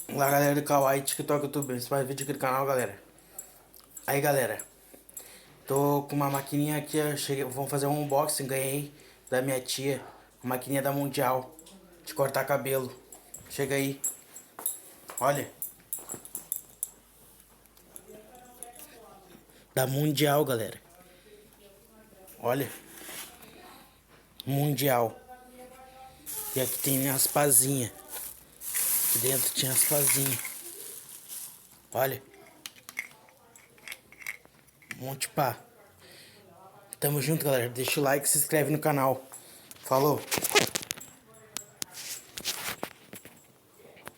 Olá, galera do Kawaii, TikTok, YouTube, mais vídeo aqui do canal, galera. Aí, galera, tô com uma maquininha aqui, vamos fazer um unboxing, ganhei da minha tia, uma maquininha da Mundial, de cortar cabelo. Chega aí, olha, da Mundial, galera. Olha, Mundial. E aqui tem as pazinhas, aqui dentro tinha as pazinhas. Olha, um monte de pá. Tamo junto, galera. Deixa o like e se inscreve no canal. Falou!